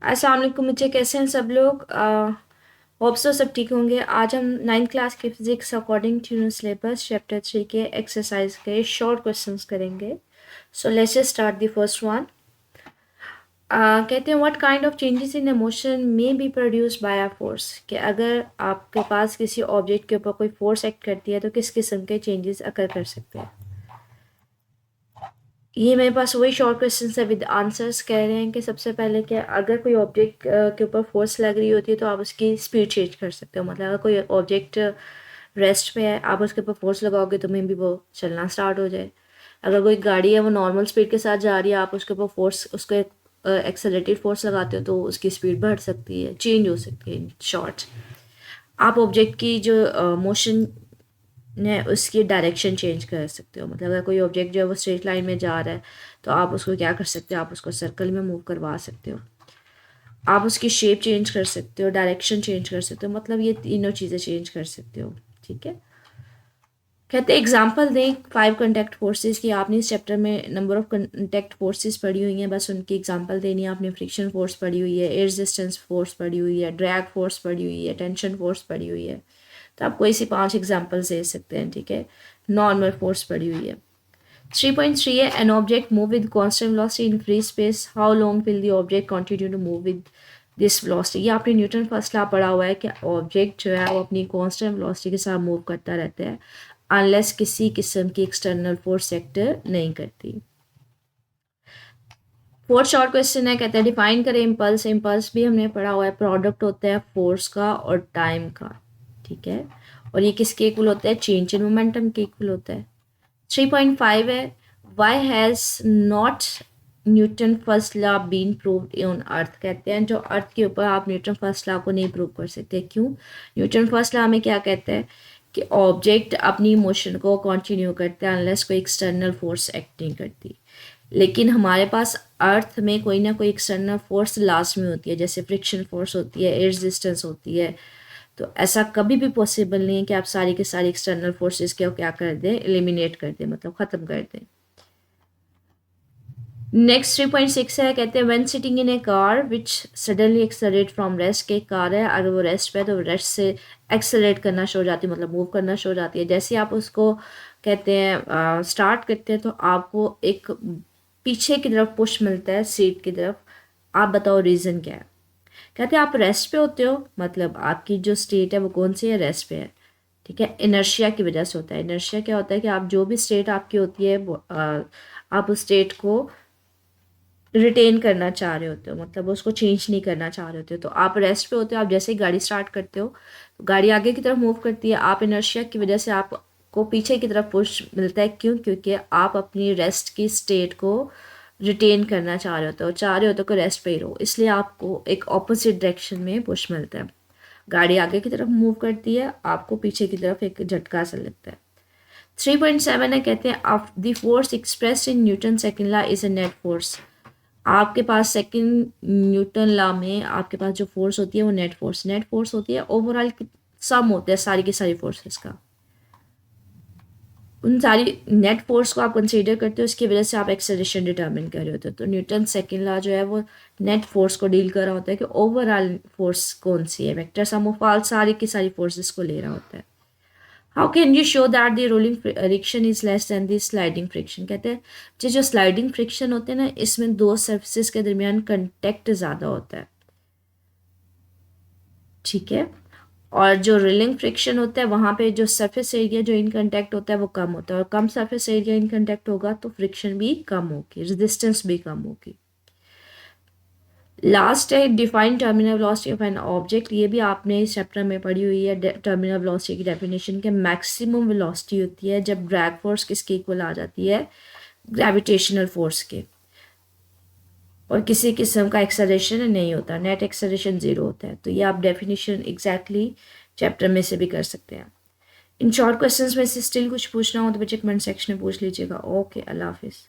अस्सलाम वालेकुम बच्चे, कैसे हैं सब लोग। होप सो सब ठीक होंगे। आज हम 9th क्लास के physics according to syllabus chapter 3 के एक्सरसाइज के शॉर्ट क्वेश्चंस करेंगे। So let's start the first one. कहते हैं what kind of changes in motion may be produced by a force, कि अगर आपके पास किसी ऑब्जेक्ट के ऊपर कोई फोर्स एक्ट करती है तो किस किस्म के चेंजेस अकर कर सकते हैं। ये मेरे पास वही शॉर्ट क्वेश्चन है विद आंसर्स। कह रहे हैं कि सबसे पहले कि अगर कोई ऑब्जेक्ट के ऊपर फोर्स लग रही होती है तो आप उसकी स्पीड चेंज कर सकते हो। मतलब अगर कोई ऑब्जेक्ट रेस्ट पे है, आप उसके ऊपर फोर्स लगाओगे तो मे भी वो चलना स्टार्ट हो जाए। अगर कोई गाड़ी है वो नॉर्मल स्पीड के साथ जा रही है, आप उसके ऊपर फोर्स, उसको एक्सेलरेटेड फोर्स लगाते हो तो उसकी स्पीड बढ़ सकती है, चेंज हो सकती है। इन शॉर्ट, आप ऑब्जेक्ट की जो मोशन ने उसकी डायरेक्शन चेंज कर सकते हो। मतलब अगर कोई ऑब्जेक्ट जो है वो स्ट्रेट लाइन में जा रहा है तो आप उसको क्या कर सकते हो, आप उसको सर्कल में मूव करवा सकते हो, आप उसकी शेप चेंज कर सकते हो, डायरेक्शन चेंज कर सकते हो। मतलब ये तीनों चीज़ें चेंज कर सकते हो। ठीक है। कहते हैं एग्जाम्पल दें 5 कॉन्टैक्ट फोर्सेस की। आपने इस चैप्टर में नंबर ऑफ कॉन्टैक्ट फोर्सेस पढ़ी हुई हैं, बस उनकी एग्जाम्पल देनी है। आपने फ्रिक्शन फोर्स पढ़ी हुई है, एयर रेजिस्टेंस फोर्स पढ़ी हुई है, ड्रैग फोर्स पढ़ी हुई है, टेंशन फोर्स पढ़ी हुई है। तो आप कोई सी 5 एग्जाम्पल्स दे सकते हैं। ठीक है। नॉर्मल फोर्स पढ़ी हुई है। 3.3 है an object move with constant velocity in free space, how long will the object continue to move with this velocity. ये आपने न्यूटन फर्स्ट लॉ पढ़ा हुआ है कि ऑब्जेक्ट जो है वो अपनी कांस्टेंट वेलोसिटी के साथ मूव करता रहता है अनलेस किसी किस्म की एक्सटर्नल फोर्स एक्ट नहीं करती। फोर्थ शॉर्ट क्वेश्चन है, कहते हैं डिफाइन करें इम्पल्स। इम्पल्स भी हमने पढ़ा हुआ है, प्रोडक्ट होता है फोर्स का और टाइम का। ठीक है। और ये किसके इक्वल होता है, चेंज इन मोमेंटम के इक्वल होता है। 3.5 है why has not Newton first law been proved on Earth. कहते हैं जो अर्थ के ऊपर आप न्यूटन फर्स्ट लॉ को नहीं प्रूव कर सकते। क्यों? न्यूटन फर्स्ट लॉ में क्या कहता है कि ऑब्जेक्ट अपनी मोशन को कंटिन्यू करता है अनलेस कोई एक्सटर्नल फोर्स एक्ट नहीं करती। लेकिन हमारे पास अर्थ में कोई ना कोई एक्सटर्नल फोर्स लास्ट में होती है, जैसे फ्रिक्शन फोर्स होती है, एयर रेजिस्टेंस होती है। तो ऐसा कभी भी पॉसिबल नहीं है कि आप सारी के सारी एक्सटर्नल फोर्सेस को क्या कर दें, एलिमिनेट कर दें, मतलब ख़त्म कर दें। नेक्स्ट 3.6 है, कहते हैं when sitting in A car which suddenly accelerate from rest. के कार है, अगर वो रेस्ट पे है तो रेस्ट से एक्सेलरेट करना शुरू हो जाती है, मतलब मूव करना शुरू हो जाती है। जैसे आप उसको कहते हैं स्टार्ट करते हैं तो आपको एक पीछे की तरफ पुश मिलता है, सीट की तरफ। आप बताओ रीज़न क्या है। कहते हैं आप रेस्ट पे होते हो, मतलब आपकी जो स्टेट है वो कौन सी है, रेस्ट पे है। ठीक है। इनर्शिया की वजह से होता है। इनर्शिया क्या होता है कि आप जो भी स्टेट आपकी होती है वो आप उस स्टेट को रिटेन करना चाह रहे होते हो, मतलब उसको चेंज नहीं करना चाह रहे होते हो। तो आप रेस्ट पे होते हो, आप जैसे ही गाड़ी स्टार्ट करते हो तो गाड़ी आगे की तरफ मूव करती है। आप इनर्शिया की वजह से आपको पीछे की तरफ पुश मिलता है। क्यों? क्योंकि आप अपनी रेस्ट की स्टेट को रिटेन करना चाह रहे होते हो, चाह रहे होते हो कि रेस्ट पे ही रहो, इसलिए आपको एक ऑपोजिट डायरेक्शन में पुश मिलता है। गाड़ी आगे की तरफ मूव करती है, आपको पीछे की तरफ एक झटका सा लगता है। 3.7 है, कहते हैं of the force express in newton second law is a net force. आपके पास सेकंड न्यूटन लॉ में आपके पास जो फोर्स होती है वो नेट फोर्स, नेट फोर्स होती है ओवरऑल सम होता है सारी की सारी फोर्सेस का। उन सारी नेट फोर्स को आप कंसीडर करते हो, इसकी वजह से आप एक्सेलरेशन डिटरमिन कर रहे होते हो। तो न्यूटन सेकंड लॉ जो है वो नेट फोर्स को डील कर रहा होता है कि ओवरऑल फोर्स कौन सी है, वेक्टर सम ऑफ ऑल सारी की सारी फोर्सेस को ले रहा होता है। How can you show that the rolling friction is less than the sliding friction. कहते हैं जो स्लाइडिंग फ्रिक्शन होते हैं ना, इसमें दो सर्फेसिस के दरमियान कंटेक्ट ज़्यादा होता है। ठीक है। और जो रोलिंग फ्रिक्शन होता है वहाँ पे जो सरफेस एरिया जो इन कंटेक्ट होता है वो कम होता है, और कम सरफेस एरिया इन कंटेक्ट होगा तो फ्रिक्शन भी कम होगी, रेजिस्टेंस भी कम होगी। लास्ट है define terminal velocity of an object. ये भी आपने इस चैप्टर में पढ़ी हुई है। टर्मिनल वेलोसिटी की डेफिनेशन के मैक्सिमम वेलोसिटी होती है जब ड्रैग फोर्स किसके इक्वल आ जाती है, ग्रेविटेशनल फोर्स के, और किसी किस्म का एक्सेलरेशन नहीं होता, नेट एक्सेलरेशन ज़ीरो होता है। तो ये आप डेफिनेशन एग्जैक्टली चैप्टर में से भी कर सकते हैं। इन शॉर्ट क्वेश्चंस में से स्टिल कुछ पूछना हो तो बच्चे कमेंट सेक्शन में पूछ लीजिएगा। ओके, अल्लाह हाफिज़।